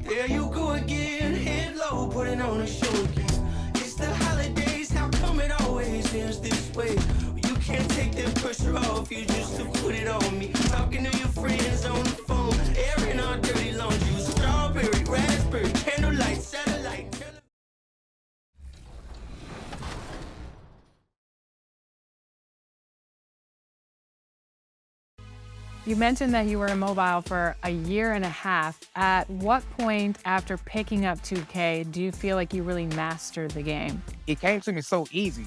There you go again, head low, putting on a show again. It's the holidays, how come it always ends this way? You can't take the pressure off, you just to put it on me. Talking to your friends on the phone, airing our dirty laundry. Strawberry, raspberry, candlelight, satellite. You mentioned that you were immobile for a year and a half. At what point after picking up 2K do you feel like you really mastered the game? It came to me so easy.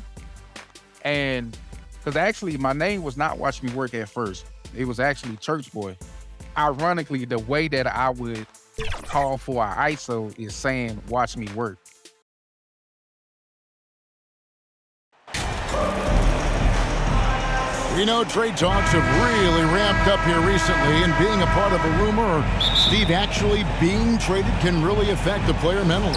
And because actually my name was not Watch Me Work at first. It was actually Church Boy. Ironically, the way that I would call for an ISO is saying Watch Me Work. We know trade talks have really ramped up here recently, and being a part of a rumor or Steve actually being traded can really affect the player mentally.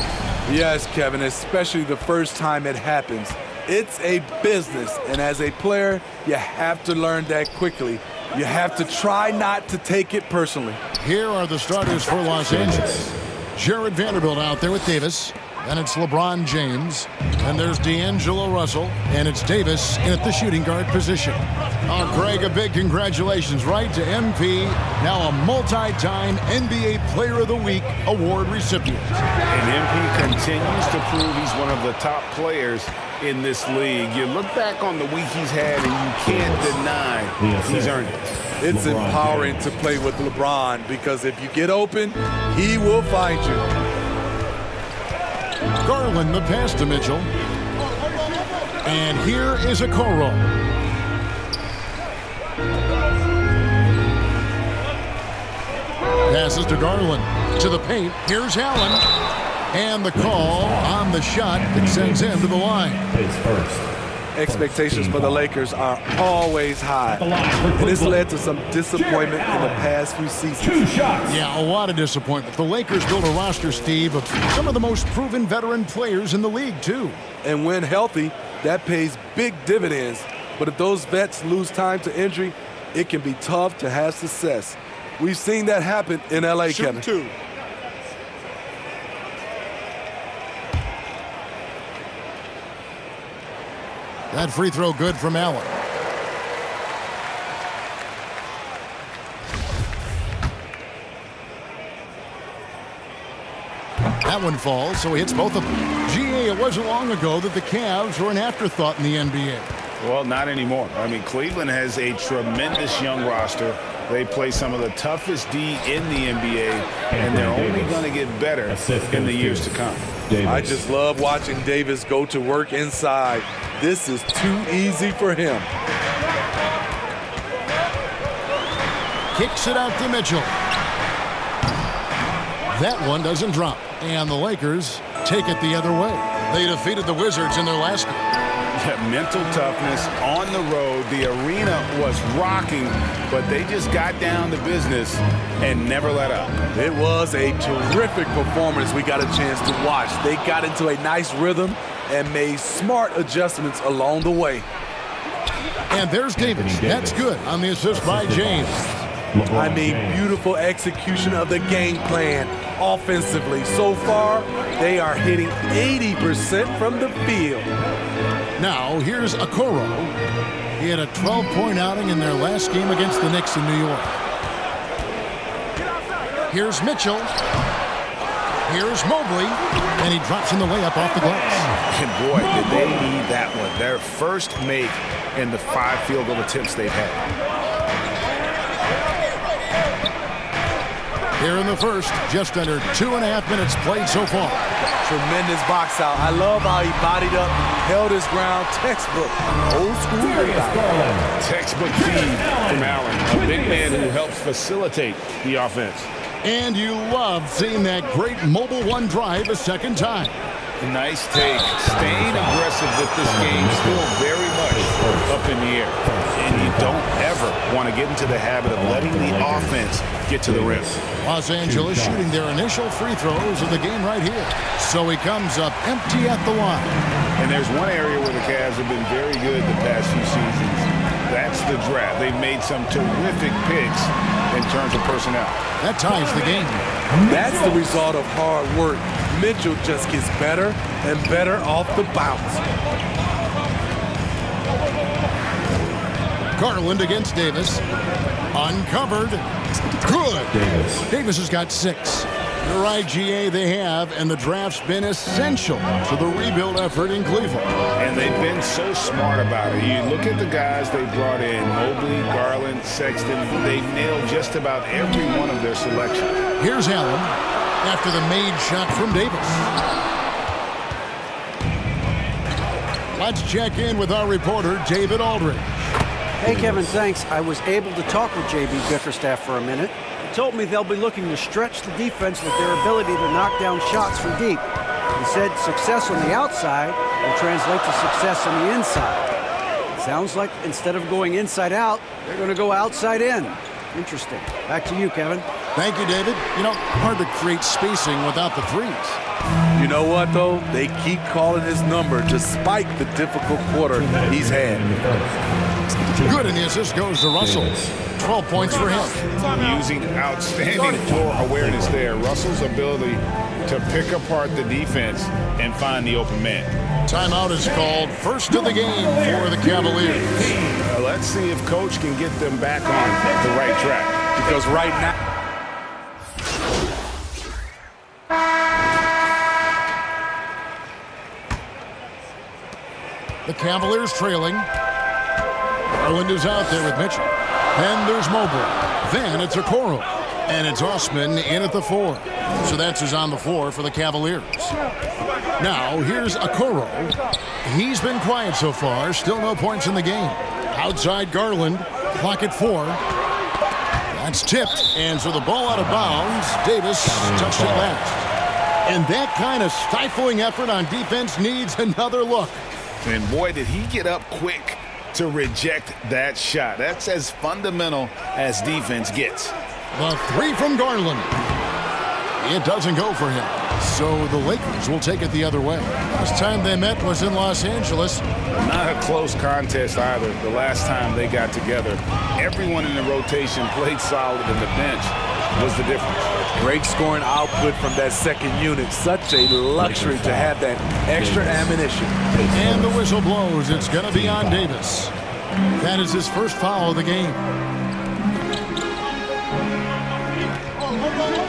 Yes, Kevin, especially the first time it happens. It's a business, and as a player, you have to learn that quickly. You have to try not to take it personally. Here are the starters for Los Angeles. Jared Vanderbilt out there with Davis. Then it's LeBron James. And there's D'Angelo Russell. And it's Davis in at the shooting guard position. Oh, Greg, a big congratulations, right, to MP, now a multi-time NBA Player of the Week award recipient. And MP continues to prove he's one of the top players in this league. You look back on the week he's had, and you can't deny he's earned it. It's empowering to play with LeBron because if you get open, he will find you. Garland the pass to Mitchell. And here is Okoro. Passes to Garland. To the paint. Here's Allen. And the call on the shot that sends him to the line. Expectations for the Lakers are always high. And this led to some disappointment in the past few seasons. Yeah, a lot of disappointment. The Lakers built a roster, Steve, of some of the most proven veteran players in the league, too. And when healthy, that pays big dividends. But if those vets lose time to injury, it can be tough to have success. We've seen that happen in L.A., Kevin. Two. That free throw good from Allen. That one falls, so he hits both of them. GA, it wasn't long ago that the Cavs were an afterthought in the NBA. Well, not anymore. I mean, Cleveland has a tremendous young roster. They play some of the toughest D in the NBA, and they're only going to get better in the years to come. I just love watching Davis go to work inside. This is too easy for him. Kicks it out to Mitchell. That one doesn't drop. And the Lakers take it the other way. They defeated the Wizards in their last game. Yeah, mental toughness on the road. The arena was rocking, but they just got down to business and never let up. It was a terrific performance we got a chance to watch. They got into a nice rhythm and made smart adjustments along the way. And there's Davis. That's good on the assist by James. I mean, beautiful execution of the game plan offensively. So far, they are hitting 80% from the field. Now, here's Okoro. He had a 12-point outing in their last game against the Knicks in New York. Here's Mitchell. Here's Mobley. And he drops in the layup off the glass. And boy, did they need that one. Their first make in the 5 field goal attempts they've had. Here in the first, just under 2.5 minutes played so far. Tremendous box out. I love how he bodied up, held his ground. Textbook. Old school. Textbook feed from Allen, a big man who helps facilitate the offense. And you love seeing that great mobile one drive a second time. Nice take. Staying aggressive with this game, still very much up in the air. And you don't ever want to get into the habit of letting the offense get to the rim. Los Angeles shooting their initial free throws of the game right here. So he comes up empty at the line. And there's one area where the Cavs have been very good the past few seasons. That's the draft. They've made some terrific picks in terms of personnel. That ties the game. That's the result of hard work. Mitchell just gets better and better off the bounce. Garland against Davis. Uncovered. Good. Davis has got 6. You're right, GA, they have, and the draft's been essential to the rebuild effort in Cleveland. And they've been so smart about it. You look at the guys they brought in, Mobley, Garland, Sexton. They've nailed just about every one of their selections. Here's Allen after the made shot from Davis. Let's check in with our reporter, David Aldridge. Hey, Kevin, thanks. I was able to talk with J.B. Bickerstaff for a minute. He told me they'll be looking to stretch the defense with their ability to knock down shots from deep. He said success on the outside will translate to success on the inside. Sounds like instead of going inside out, they're going to go outside in. Interesting. Back to you, Kevin. Thank you, David. You know, hard to create spacing without the threes. You know what, though? They keep calling his number despite the difficult quarter he's had. Good, and the assist goes to Russell. 12 points for him. Using outstanding floor awareness there. Russell's ability to pick apart the defense and find the open man. Timeout is called. First of the game for the Cavaliers. Let's see if Coach can get them back on the right track. Because right now, the Cavaliers trailing. Garland is out there with Mitchell. And there's Mobley. Then it's Okoro. And it's Osman in at the 4. So that's who's on the floor for the Cavaliers. Now, here's Okoro. He's been quiet so far. Still no points in the game. Outside Garland. Clock at 4. That's tipped. And so the ball out of bounds. Davis touched it last. And that kind of stifling effort on defense needs another look. And boy, did he get up quick to reject that shot. That's as fundamental as defense gets. The 3 from Garland. It doesn't go for him. So the Lakers will take it the other way. Last time they met was in Los Angeles. Not a close contest either. The last time they got together, everyone in the rotation played solid, and the bench was the difference. great scoring output from that second unit. Such a luxury to have that extra ammunition. And the whistle blows. It's going to be on Davis. That is his first foul of the game.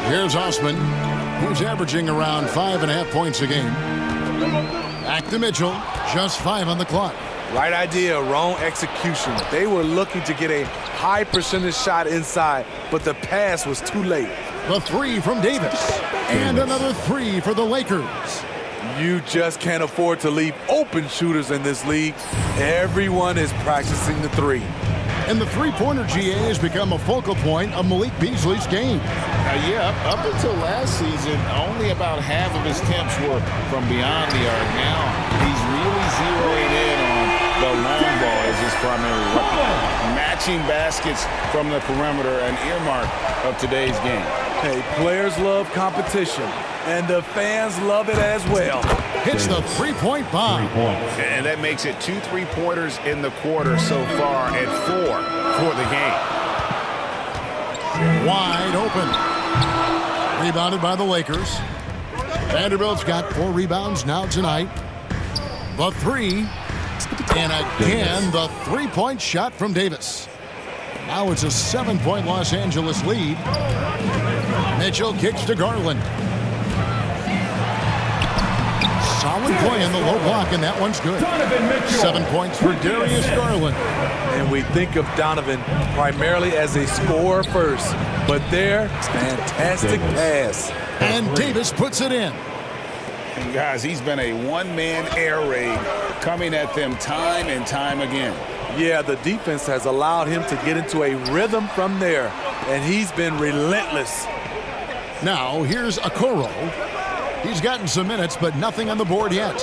Here's Osman, who's averaging around 5.5 points a game. Back to Mitchell, just 5 on the clock. Right idea, wrong execution. They were looking to get a high percentage shot inside, but the pass was too late. The 3 from Davis. And another 3 for the Lakers. You just can't afford to leave open shooters in this league. Everyone is practicing the 3. And the three-pointer GA has become a focal point of Malik Beasley's game. Up until last season, only about half of his attempts were from beyond the arc. Now he's really zeroing in on the long ball as his primary weapon. Matching baskets from the perimeter, an earmark of today's game. Hey, players love competition, and the fans love it as well. Hits the three-point bomb. And that makes it 2 3-pointers in the quarter so far and 4 for the game. Wide open. Rebounded by the Lakers. Vanderbilt's got 4 rebounds now tonight. The 3. And again, the three-point shot from Davis. Now it's a 7-point Los Angeles lead. Mitchell kicks to Garland. Solid play in the low block, and that one's good. 7 points for Darius Garland. And we think of Donovan primarily as a scorer first, but there, fantastic pass. And Davis puts it in. And guys, he's been a one-man air raid coming at them time and time again. Yeah, the defense has allowed him to get into a rhythm from there, and he's been relentless. Now, here's Okoro. He's gotten some minutes, but nothing on the board yet.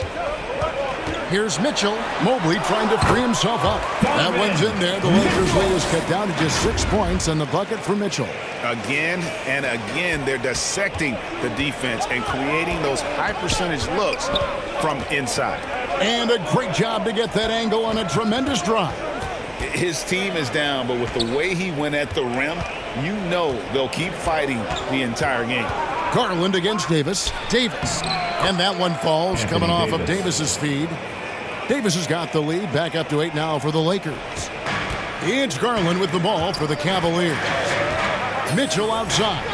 Here's Mitchell. Mobley trying to free himself up. That one's in there. The Lakers' lead is cut down to just 6 points, and the bucket for Mitchell. Again and again, they're dissecting the defense and creating those high-percentage looks from inside. And a great job to get that angle on a tremendous drive. His team is down, but with the way he went at the rim, you know they'll keep fighting the entire game. Garland against Davis. Davis. And that one falls, coming off of Davis's feed. Davis has got the lead, back up to 8 now for the Lakers. It's Garland with the ball for the Cavaliers. Mitchell outside.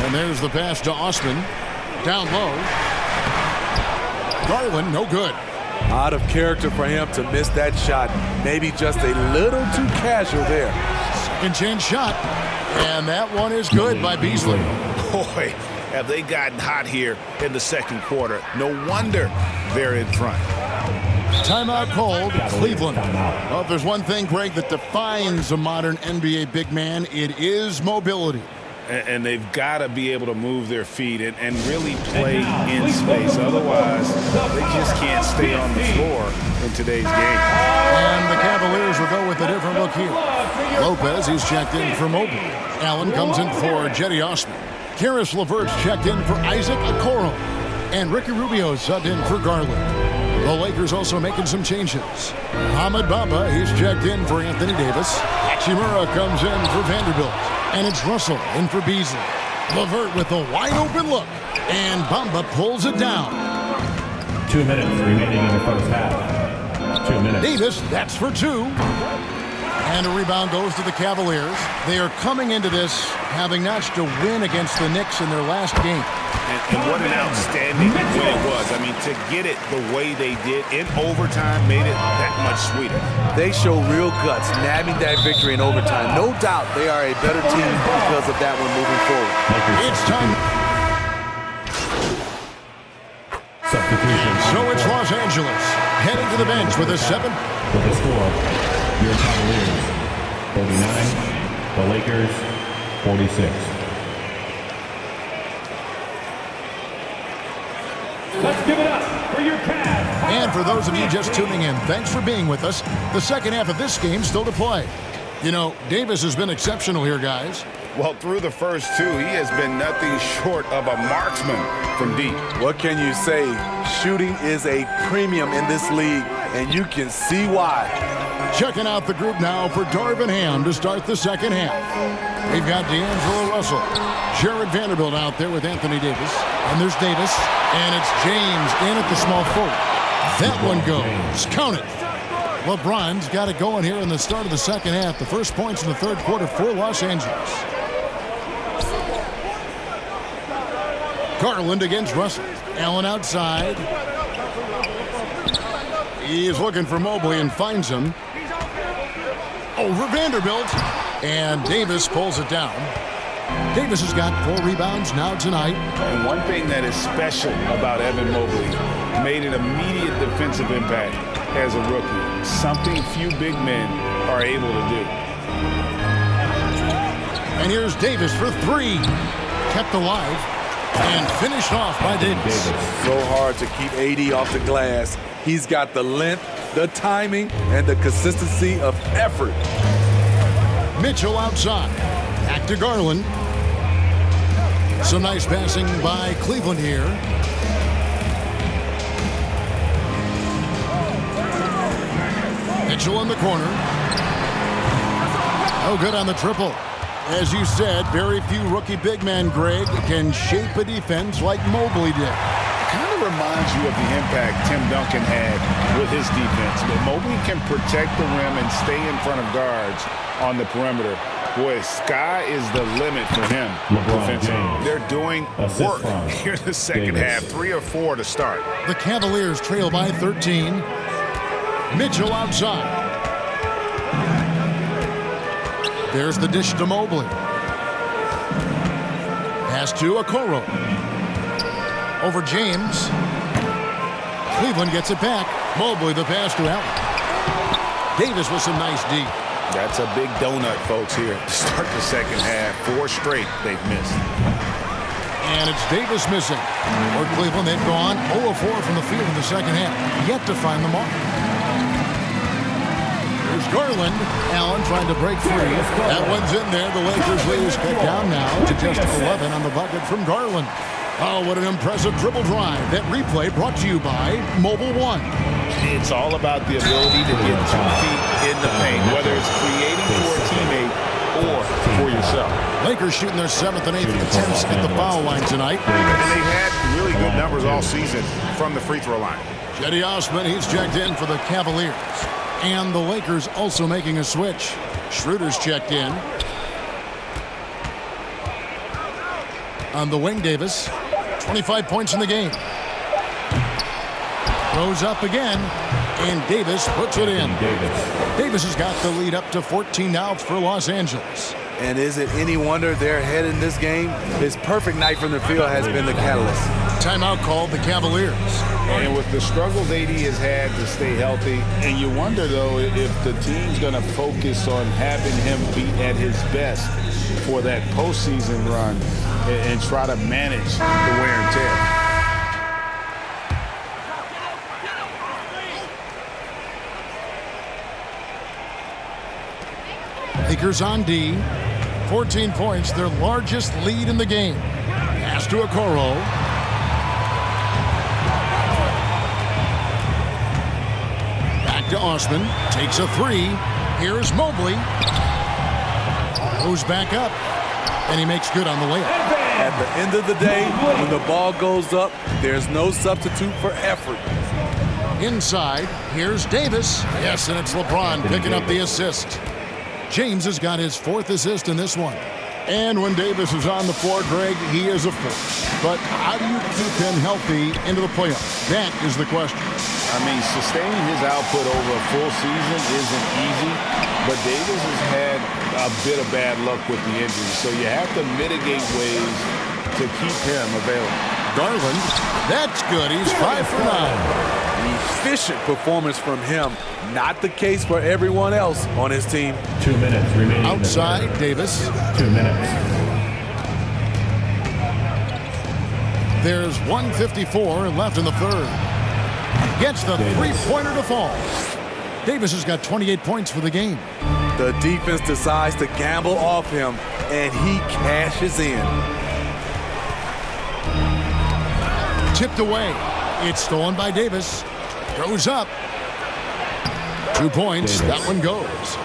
And there's the pass to Osman. Down low. Garland, no good. Out of character for him to miss that shot. Maybe just a little too casual there. Second chance shot. And that one is good by Beasley. Boy, have they gotten hot here in the second quarter. No wonder they're in front. Timeout called, Cleveland. Well, if there's one thing, Greg, that defines a modern NBA big man, it is mobility. And they've got to be able to move their feet and really play in space. Otherwise, they just can't stay on the floor in today's game. And the Cavaliers will go with a different look here. Lopez, he's checked in for Mobley. Allen comes in for Jetty Osman. Karis LeVert's checked in for Isaac Okoro. And Ricky Rubio subbed in for Garland. The Lakers also making some changes. Ahmed Bamba, he's checked in for Anthony Davis. Hachimura comes in for Vanderbilt. And it's Russell in for Beasley. LeVert with a wide open look. And Bamba pulls it down. 2 minutes remaining in the first half. 2 minutes. Davis, that's for 2. And a rebound goes to the Cavaliers. They are coming into this having notched a win against the Knicks in their last game. And what an outstanding win it was. I mean, to get it the way they did in overtime made it that much sweeter. They show real guts, nabbing that victory in overtime. No doubt they are a better team because of that one moving forward. It's time. Substitution. So it's Los Angeles heading to the bench with a 7. With the score, your Cavaliers 49, the Lakers 46. Let's give it up for your Cavs. And for those of you just tuning in, thanks for being with us. The second half of this game still to play. You know, Davis has been exceptional here, guys. Well, through the first 2, he has been nothing short of a marksman from deep. What can you say? Shooting is a premium in this league, and you can see why. Checking out the group now for Darvin Ham to start the second half. We've got D'Angelo Russell, Jared Vanderbilt out there with Anthony Davis. And there's Davis, and it's James in at the small forward. That one goes. Count it. LeBron's got it going here in the start of the second half. The first points in the third quarter for Los Angeles. Garland against Russell. Allen outside. He is looking for Mobley and finds him. Over Vanderbilt. And Davis pulls it down. Davis has got 4 rebounds now tonight. And one thing that is special about Evan Mobley, made an immediate defensive impact as a rookie. Something few big men are able to do. And here's Davis for 3. Kept alive and finished off by Davis. So hard to keep AD off the glass. He's got the length, the timing, and the consistency of effort. Mitchell outside. Back to Garland. Some nice passing by Cleveland here. Mitchell in the corner. Oh, good on the triple. As you said, very few rookie big men, Greg, can shape a defense like Mobley did. Kind of reminds you of the impact Tim Duncan had with his defense. But Mobley can protect the rim and stay in front of guards on the perimeter. Boy, sky is the limit for him. James. They're doing work here in the second half. 3 or 4 to start. The Cavaliers trail by 13. Mitchell outside. There's the dish to Mobley. Pass to Okoro. Over James. Cleveland gets it back. Mobley the pass to Allen. Davis with some nice D. That's a big donut, folks, here to start the second half. 4 straight they've missed. And it's Davis missing. For Cleveland, they've gone 0 of 4 from the field in the second half. Yet to find the mark. There's Garland. Allen trying to break free. That one's in there. The Lakers lead is cut down now to just 11 on the bucket from Garland. Oh, what an impressive dribble drive. That replay brought to you by Mobile One. It's all about the ability to get 2 feet in the paint, whether it's creating for a teammate or for yourself. Lakers shooting their 7th and 8th attempts at the foul line tonight. And they've had really good numbers all season from the free throw line. Cedi Osman, he's checked in for the Cavaliers. And the Lakers also making a switch. Schroeder's checked in. On the wing, Davis. 25 points in the game. Goes up again. And Davis puts it in. Davis has got the lead up to 14 now for Los Angeles. And is it any wonder they're ahead in this game? His perfect night from the field has been the catalyst. Timeout called the Cavaliers. And with the struggles AD has had to stay healthy, and you wonder, though, if the team's going to focus on having him be at his best for that postseason run and try to manage the wear and tear. Lakers on D. 14 points, their largest lead in the game. Pass to Okoro. Back to Osman. Takes a 3. Here's Mobley. Goes back up. And he makes good on the layup. At the end of the day, when the ball goes up, there's no substitute for effort. Inside, here's Davis. Yes, and it's LeBron picking up the assist. James has got his 4th assist in this one. And when Davis is on the floor, Greg, he is a force. But how do you keep him healthy into the playoffs? That is the question. I mean, sustaining his output over a full season isn't easy, but Davis has had a bit of bad luck with the injury, so you have to mitigate ways to keep him available. Garland, that's good. He's 5 for 9. Efficient performance from him. Not the case for everyone else on his team. 2 minutes remaining. Outside, Davis. 2 minutes. There's 1:54 left in the third. Gets the three-pointer to fall. Davis has got 28 points for the game. The defense decides to gamble off him, and he cashes in. Tipped away. It's stolen by Davis. Goes up. 2 points. That one goes.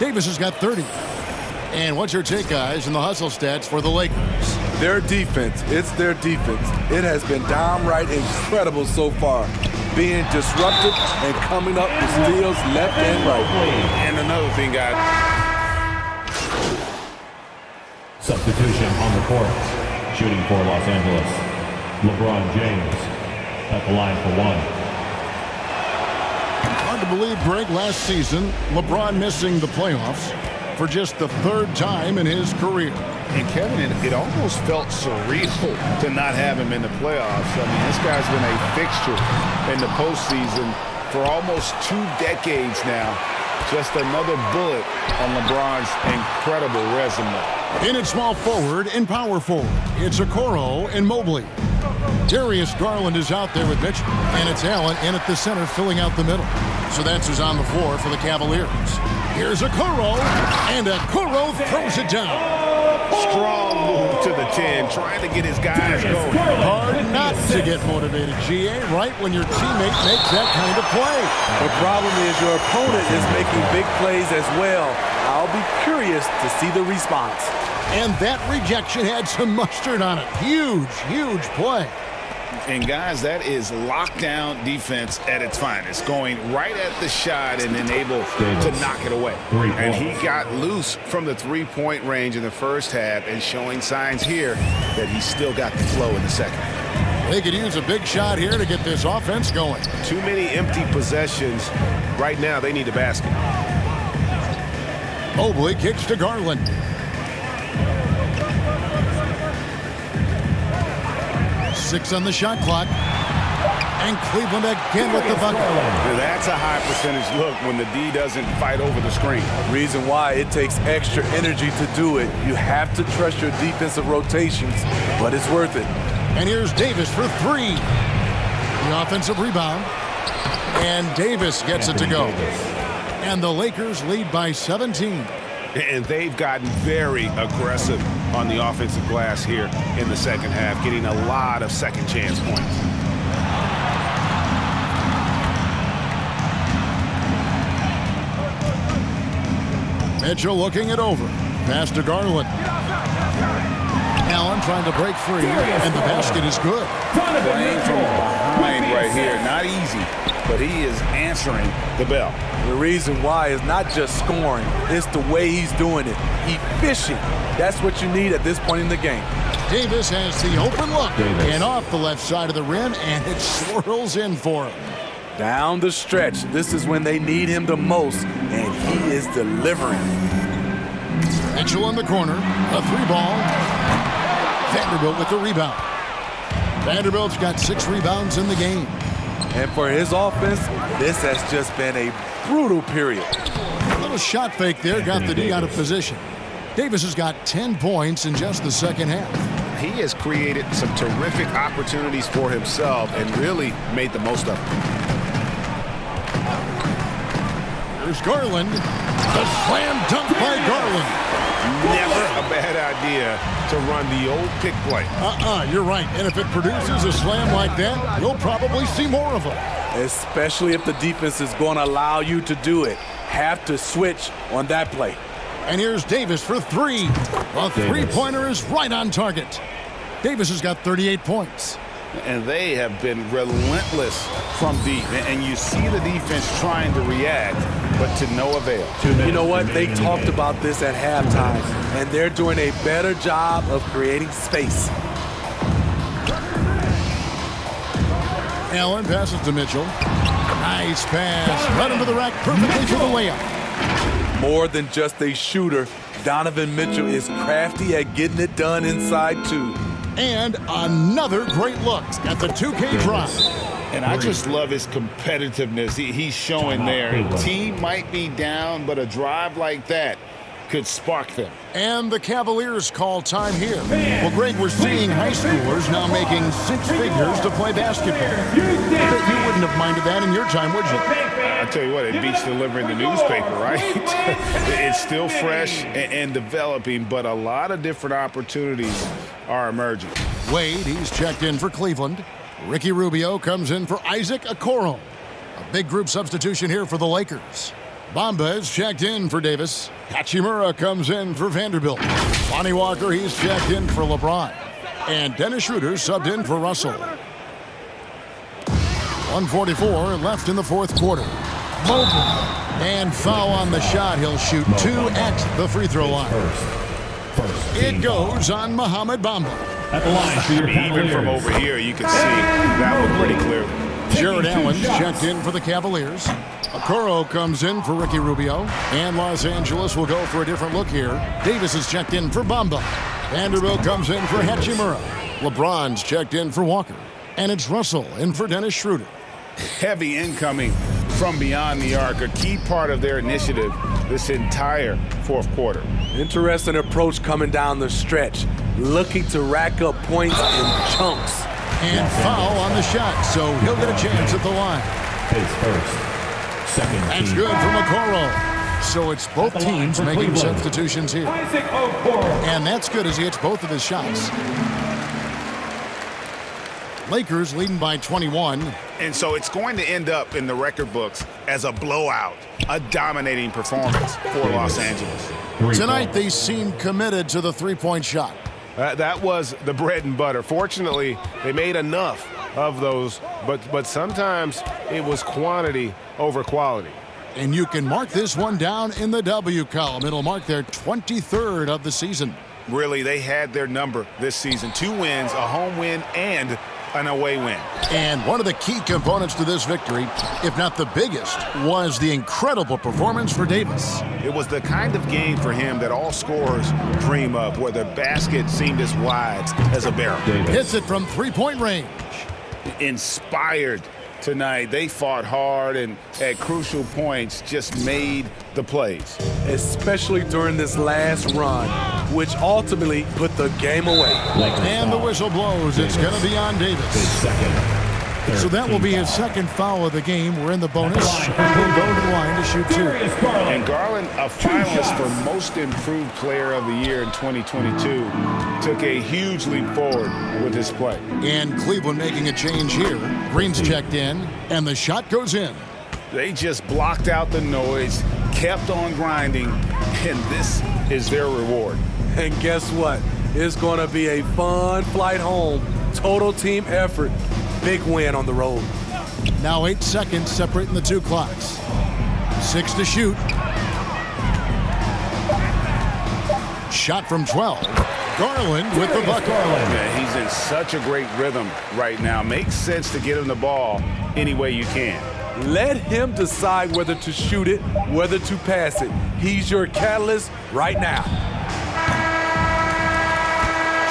Davis has got 30. And what's your take, guys, in the hustle stats for the Lakers? Their defense. It's their defense. It has been downright incredible so far. Being disruptive and coming up with steals left and right. And another thing, guys. Substitution on the court. Shooting for Los Angeles. LeBron James at the line for 1. Hard to believe, Greg, last season, LeBron missing the playoffs for just the 3rd time in his career. And Kevin, it almost felt surreal to not have him in the playoffs. I mean, this guy's been a fixture in the postseason for almost 2 decades now. Just another bullet on LeBron's incredible resume. In at small forward and power forward, it's Okoro and Mobley. Darius Garland is out there with Mitchell, and it's Allen in at the center filling out the middle. So that's who's on the floor for the Cavaliers. Here's Okoro, and Okoro throws it down. Strong move to the 10, trying to get his guys going. Hard not to get motivated, GA, right when your teammate makes that kind of play. The problem is your opponent is making big plays as well. I'll be curious to see the response. And that rejection had some mustard on it. Huge, huge play. And guys, that is lockdown defense at its finest, going right at the shot and then able to knock it away. And he got loose from the three-point range in the first half and showing signs here that he's still got the flow in the second. They could use a big shot here to get this offense going. Too many empty possessions. Right now, they need a basket. Mobley kicks to Garland. Six on the shot clock. And Cleveland again with the bucket. That's a high percentage look when the D doesn't fight over the screen. Reason why it takes extra energy to do it. You have to trust your defensive rotations, but it's worth it. And here's Davis for 3. The offensive rebound. And Davis gets it to go. And the Lakers lead by 17. And they've gotten very aggressive on the offensive glass here in the second half, getting a lot of second chance points. Mitchell looking it over. Pass to Garland. Allen trying to break free, and the basket is good. Playing from behind right here. Not easy, but he is answering the bell. The reason why is not just scoring, it's the way he's doing it. Efficient. That's what you need at this point in the game. Davis has the open look and off the left side of the rim, and it swirls in for him. Down the stretch, this is when they need him the most, and he is delivering. Mitchell in the corner, a 3-ball. Vanderbilt with the rebound. Vanderbilt's got 6 rebounds in the game. And for his offense, this has just been a brutal period. A little shot fake there, got the D out of position. Davis has got 10 points in just the second half. He has created some terrific opportunities for himself and really made the most of them. Here's Garland. The slam dunk by Garland. Never a bad idea to run the old pick play. You're right. And if it produces a slam like that, you'll probably see more of them. Especially if the defense is going to allow you to do it. Have to switch on that play. And here's Davis for 3. A three-pointer is right on target. Davis has got 38 points. And they have been relentless from deep. And you see the defense trying to react, but to no avail. You know what? They talked about this at halftime, and they're doing a better job of creating space. Allen passes to Mitchell. Nice pass. Right into the rack perfectly for the layup. More than just a shooter, Donovan Mitchell is crafty at getting it done inside, too. And another great look at the 2K drop. And I just love his competitiveness. He's showing there. Team might be down, but a drive like that could spark them. And the Cavaliers call time here. Well, Greg, we're seeing high schoolers now making 6 figures to play basketball. You wouldn't have minded that in your time, would you? I tell you what, it beats delivering the newspaper, right? It's still fresh and developing, but a lot of different opportunities are emerging. Wade, he's checked in for Cleveland. Ricky Rubio comes in for Isaac Okoro. A big group substitution here for the Lakers. Bamba is checked in for Davis. Hachimura comes in for Vanderbilt. Lonnie Walker, he's checked in for LeBron. And Dennis Schroeder subbed in for Russell. 1:44 left in the fourth quarter. Mobley. And foul on the shot. He'll shoot 2 at the free throw line. It goes on Mohamed Bamba. At the line for your Even from over here, you can see that one pretty clearly. Jared Allen's checked in for the Cavaliers. Okoro comes in for Ricky Rubio. And Los Angeles will go for a different look here. Davis is checked in for Bamba. Vanderbilt comes in for Hachimura. LeBron's checked in for Walker. And it's Russell in for Dennis Schroeder. Heavy incoming from beyond the arc, a key part of their initiative this entire fourth quarter. Interesting approach coming down the stretch, looking to rack up points in chunks. And foul on the shot, so he'll get a chance at the line. His first. Second. That's good from Okoro. So it's both teams making substitutions here. And that's good as he hits both of his shots. Lakers leading by 21. And so it's going to end up in the record books as a blowout, a dominating performance for Los Angeles. Tonight they seem committed to the three-point shot. That was the bread and butter. Fortunately, they made enough of those, but sometimes it was quantity over quality. And you can mark this one down in the W column. It'll mark their 23rd of the season. Really, they had their number this season. 2 wins, a home win, and an away win. And one of the key components to this victory, if not the biggest, was the incredible performance for Davis. It was the kind of game for him that all scorers dream of, where the basket seemed as wide as a barrel. Hits it from three-point range. Inspired tonight. They fought hard and at crucial points just made the plays. Especially during this last run, which ultimately put the game away. And the whistle blows. It's going to be on Davis. So that will be his second foul of the game. We're in the bonus. He'll go to the line to shoot 2. And Garland, a finalist for Most Improved Player of the Year in 2022, took a huge leap forward with his play. And Cleveland making a change here. Green's checked in, and the shot goes in. They just blocked out the noise, kept on grinding, and this is their reward. And guess what? It's going to be a fun flight home. Total team effort. Big win on the road. Now 8 seconds separating the two clocks. 6 to shoot. Shot from 12. Garland with the bucket. Yeah, he's in such a great rhythm right now. Makes sense to get him the ball any way you can. Let him decide whether to shoot it, whether to pass it. He's your catalyst right now.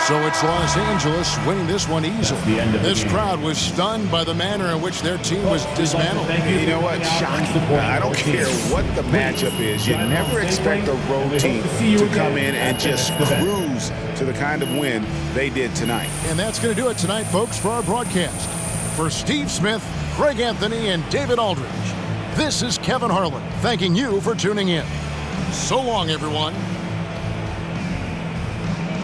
So it's Los Angeles winning this one easily. This crowd was stunned by the manner in which their team was dismantled. You know what? Shocking. I don't care what the matchup is. You never expect a road team to come in and just cruise to the kind of win they did tonight. And that's going to do it tonight, folks, for our broadcast. For Steve Smith, Greg Anthony, and David Aldridge, this is Kevin Harlan thanking you for tuning in. So long, everyone.